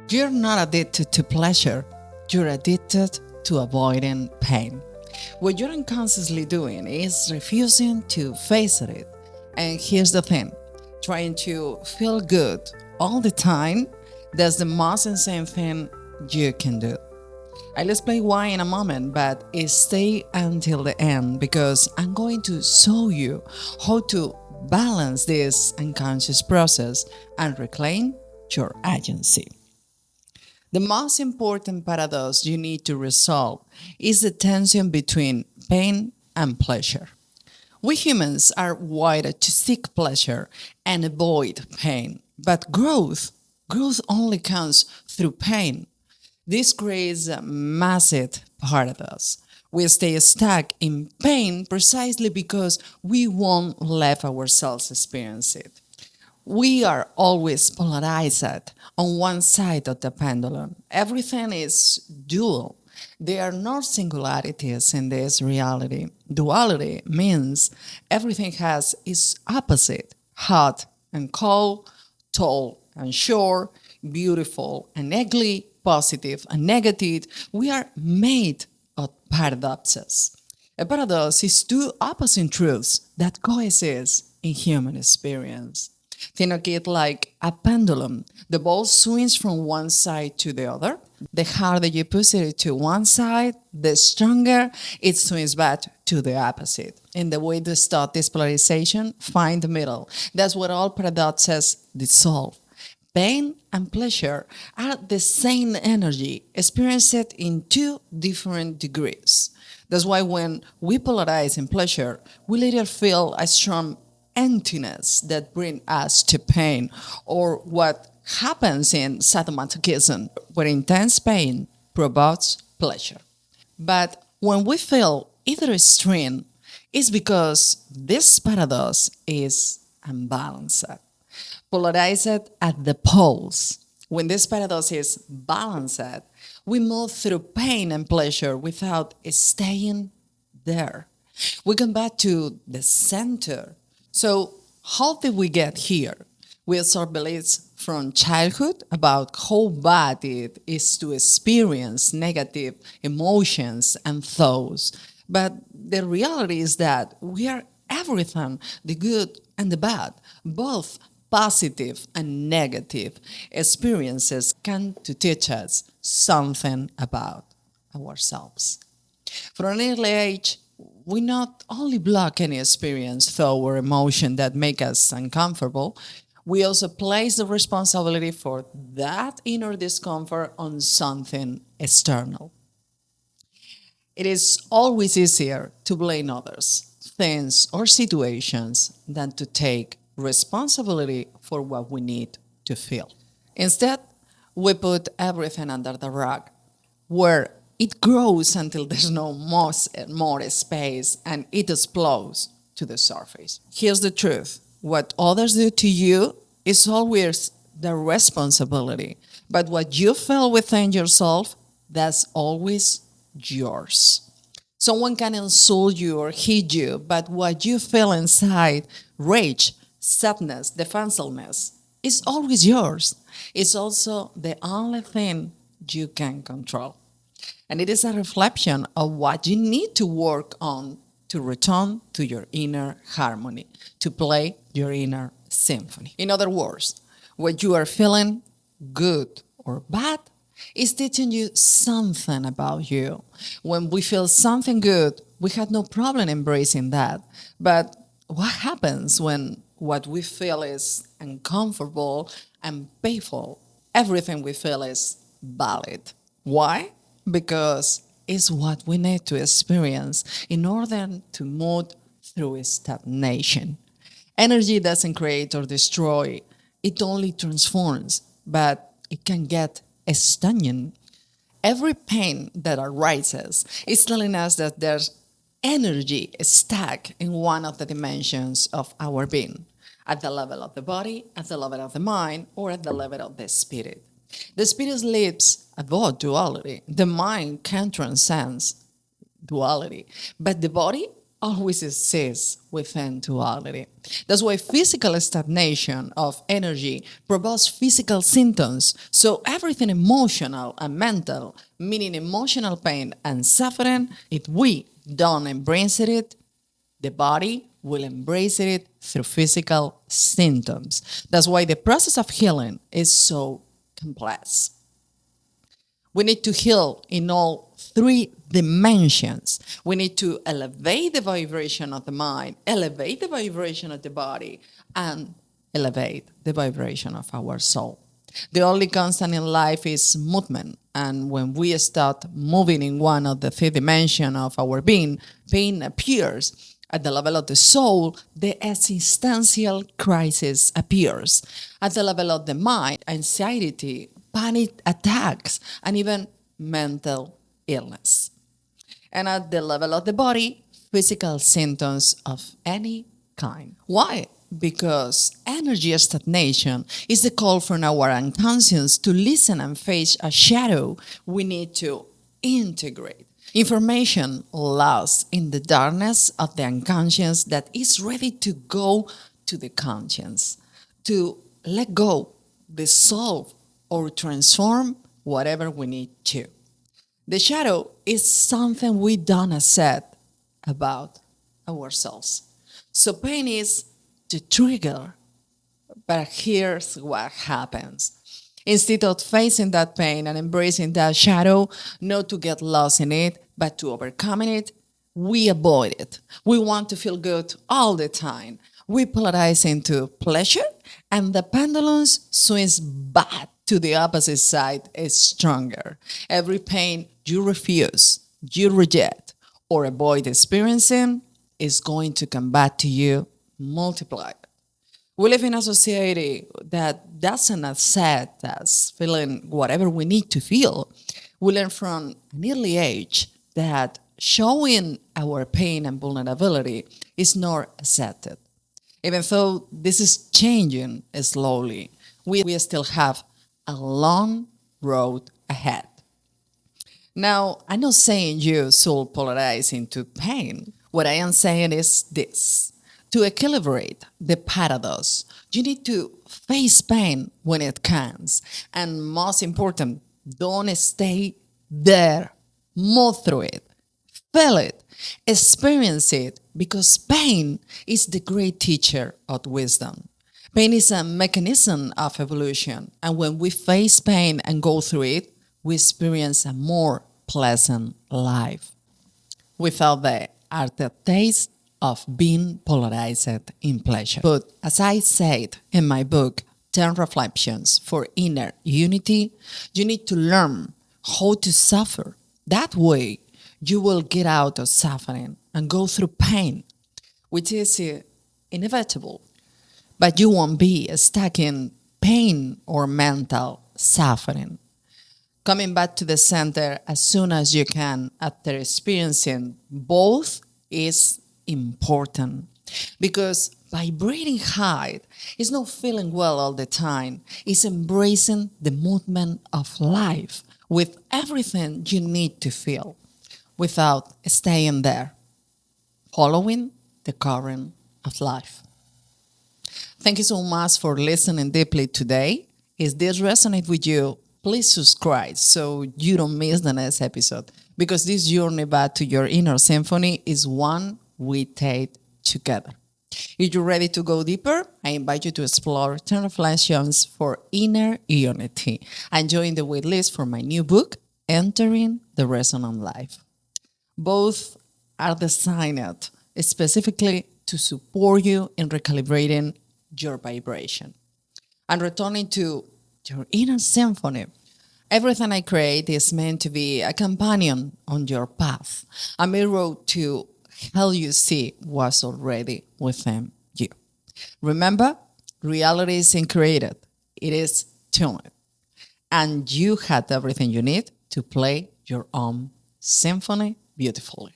You're not addicted to pleasure, you're addicted to avoiding pain. What you're unconsciously doing is refusing to face it. And here's the thing, trying to feel good all the time, that's the most insane thing you can do. I'll explain why in a moment, but stay until the end because I'm going to show you how to balance this unconscious process and reclaim your agency. The most important paradox you need to resolve is the tension between pain and pleasure. We humans are wired to seek pleasure and avoid pain, but growth only comes through pain. This creates a massive paradox. We stay stuck in pain precisely because we won't let ourselves experience it. We are always polarized on one side of the pendulum. Everything is dual. There are no singularities in this reality. Duality means everything has its opposite, hot and cold, tall and short, beautiful and ugly, positive and negative. We are made of paradoxes. A paradox is two opposite truths that coexist in human experience. Think of it like a pendulum. The ball swings from one side to the other. The harder you push it to one side, the stronger it swings back to the opposite. In the way to stop this polarization, find the middle. That's where all paradoxes dissolve. Pain and pleasure are the same energy, experienced in two different degrees. That's why when we polarize in pleasure, we later feel a strong emptiness that brings us to pain, or what happens in sadomasochism, where intense pain provokes pleasure. But when we feel either extreme, it's because this paradox is unbalanced, polarized at the poles. When this paradox is balanced, we move through pain and pleasure without staying there. We come back to the center. So, how did we get here? We absorb beliefs from childhood about how bad it is to experience negative emotions and thoughts. But the reality is that we are everything, the good and the bad, both positive and negative experiences can to teach us something about ourselves. From an early age, we not only block any experience, thought, or emotion that make us uncomfortable, we also place the responsibility for that inner discomfort on something external. It is always easier to blame others, things, or situations than to take responsibility for what we need to feel. Instead, we put everything under the rug, where it grows until there's no more space and it explodes to the surface. Here's the truth. What others do to you is always their responsibility. But what you feel within yourself, that's always yours. Someone can insult you or hit you, but what you feel inside, rage, sadness, defensiveness, is always yours. It's also the only thing you can control. And it is a reflection of what you need to work on to return to your inner harmony, to play your inner symphony. In other words, what you are feeling, good or bad, is teaching you something about you. When we feel something good, we have no problem embracing that. But what happens when what we feel is uncomfortable and painful? Everything we feel is valid. Why? Because it's what we need to experience in order to move through stagnation. Energy doesn't create or destroy, it only transforms, but it can get stagnant. Every pain that arises is telling us that there's energy stuck in one of the dimensions of our being, at the level of the body, at the level of the mind, or at the level of the spirit. The spirit lives above duality. The mind can transcend duality. But the body always exists within duality. That's why physical stagnation of energy provides physical symptoms. So everything emotional and mental, meaning emotional pain and suffering, if we don't embrace it, the body will embrace it through physical symptoms. That's why the process of healing is so complex. We need to heal in all three dimensions. We need to elevate the vibration of the mind, elevate the vibration of the body, and elevate the vibration of our soul. The only constant in life is movement. And when we start moving in one of the three dimensions of our being, pain appears. At the level of the soul, the existential crisis appears. At the level of the mind, anxiety, panic attacks, and even mental illness. And at the level of the body, physical symptoms of any kind. Why? Because energy stagnation is the call from our unconscious to listen and face a shadow we need to integrate. Information lost in the darkness of the unconscious that is ready to go to the conscious, to let go, dissolve, or transform whatever we need to. The shadow is something we don't accept about ourselves. So pain is the trigger, but here's what happens. Instead of facing that pain and embracing that shadow, not to get lost in it, but to overcome it, we avoid it. We want to feel good all the time. We polarize into pleasure, and the pendulum swings back to the opposite side is stronger. Every pain you refuse, you reject, or avoid experiencing is going to come back to you multiplied. We live in a society that doesn't accept us feeling whatever we need to feel. We learn from an early age that showing our pain and vulnerability is not accepted. Even though this is changing slowly, we still have a long road ahead. Now, I'm not saying you should polarize into pain. What I am saying is this. To equilibrate the paradox, you need to face pain when it comes. And most important, don't stay there. Move through it. Feel it. Experience it, because pain is the great teacher of wisdom. Pain is a mechanism of evolution. And when we face pain and go through it, we experience a more pleasant life without the aftertaste of being polarized in pleasure. But as I said in my book, 10 Reflections for Inner Unity, you need to learn how to suffer. That way, you will get out of suffering and go through pain, which is inevitable. But you won't be stuck in pain or mental suffering. Coming back to the center as soon as you can after experiencing both is important, because vibrating high is not feeling well all the time. It's embracing the movement of life with everything you need to feel without staying there, following the current of life. Thank you so much for listening deeply today. If this resonates with you, please subscribe so you don't miss the next episode, because this journey back to your inner symphony is one we take together. If you're ready to go deeper, I invite you to explore 10 Reflections for Inner Unity and join the waitlist for my new book, Entering the Resonant Life. Both are designed specifically to support you in recalibrating your vibration and returning to your inner symphony. Everything I create is meant to be a companion on your path, a mirror to help you see what's already within you. Remember, reality isn't created, it is tuned. And you have everything you need to play your own symphony beautifully.